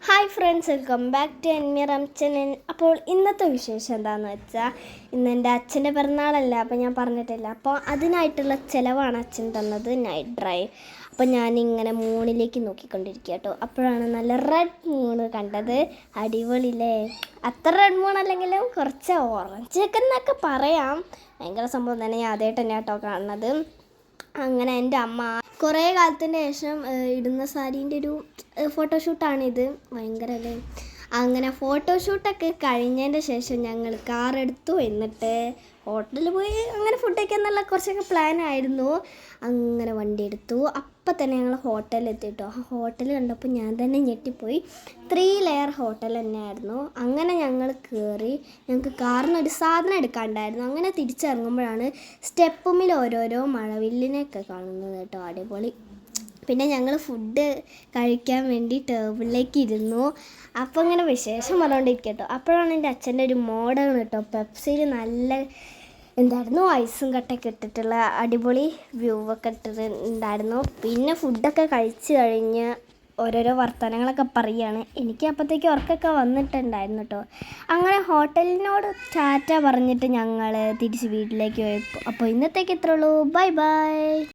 Hi friends, welcome back to എൻമിറം channel. അപ്പോൾ ഇന്നത്തെ വിശേഷം എന്താണെന്ന് വെച്ചാൽ ഇന്ന് എൻ്റെ അച്ഛൻ്റെ പിറന്നാളല്ല, അപ്പോൾ ഞാൻ പറഞ്ഞിട്ടില്ല. അപ്പോൾ അതിനായിട്ടുള്ള ചിലവാണ് അച്ഛൻ തന്നത്, നൈറ്റ് ഡ്രൈവ്. അപ്പോൾ ഞാനിങ്ങനെ മൂണിലേക്ക് നോക്കിക്കൊണ്ടിരിക്കുക കേട്ടോ. അപ്പോഴാണ് നല്ല റെഡ് മൂണ് കണ്ടത്. അടിപൊളിയില്ലേ? അത്ര റെഡ് മൂൺ അല്ലെങ്കിലും കുറച്ച് ഓറഞ്ച് ഒക്കെ എന്നൊക്കെ പറയാം. ഭയങ്കര സംഭവം തന്നെ. ഞാൻ ആദ്യമായിട്ട് തന്നെ കേട്ടോ കാണുന്നത്. അങ്ങനെ എൻ്റെ അമ്മ കുറേ കാലത്തിന് ശേഷം ഇടുന്ന സാരീൻ്റെ ഒരു ഫോട്ടോഷൂട്ടാണിത്. ഭയങ്കര അല്ലേ? അങ്ങനെ ഫോട്ടോഷൂട്ടൊക്കെ കഴിഞ്ഞതിൻ്റെ ശേഷം ഞങ്ങൾ കാർ എടുത്തു. എന്നിട്ട് ഹോട്ടലിൽ പോയി അങ്ങനെ ഫുഡ് കഴിക്കാന്നുള്ള കുറച്ചൊക്കെ പ്ലാനായിരുന്നു. അങ്ങനെ വണ്ടി എടുത്തു. അപ്പം തന്നെ ഞങ്ങൾ ഹോട്ടലിൽ എത്തിയിട്ടോ. ആ ഹോട്ടൽ കണ്ടപ്പോൾ ഞാൻ തന്നെ ഞെട്ടിപ്പോയി. 3 ലെയർ ഹോട്ടൽ തന്നെയായിരുന്നു. അങ്ങനെ ഞങ്ങൾ കയറി. ഞങ്ങൾക്ക് കാറിനൊരു സാധനം എടുക്കാണ്ടായിരുന്നു. അങ്ങനെ തിരിച്ചിറങ്ങുമ്പോഴാണ് സ്റ്റെപ്പുമിൽ ഓരോരോ മഴവില്ലിനെയൊക്കെ കാണുന്നത് കേട്ടോ. അടിപൊളി. പിന്നെ ഞങ്ങൾ ഫുഡ് കഴിക്കാൻ വേണ്ടി ടേബിളിലേക്ക് ഇരുന്നു. അപ്പോൾ ഇങ്ങനെ വിശേഷം പറഞ്ഞുകൊണ്ടിരിക്കട്ടോ. അപ്പോഴാണ് എൻ്റെ അച്ഛൻ്റെ ഒരു മോഡാണ് കേട്ടോ. പെപ്സിയിൽ നല്ല എന്തായിരുന്നു ഐസും കട്ടയൊക്കെ ഇട്ടിട്ടുള്ള അടിപൊളി വ്യൂ ഒക്കെ ഇട്ടിട്ടുണ്ടായിരുന്നു. പിന്നെ ഫുഡൊക്കെ കഴിച്ച് കഴിഞ്ഞ് ഓരോരോ വർത്തമാനങ്ങളൊക്കെ പറയുകയാണ്. എനിക്ക് അപ്പോഴത്തേക്ക് ഉറക്കമൊക്കെ വന്നിട്ടുണ്ടായിരുന്നു കേട്ടോ. അങ്ങനെ ഹോട്ടലിനോട് ടാറ്റ പറഞ്ഞിട്ട് ഞങ്ങൾ തിരിച്ച് വീട്ടിലേക്ക് പോയി. അപ്പോൾ ഇന്നത്തേക്ക് ഇത്രേ ഉള്ളൂ. Bye bye.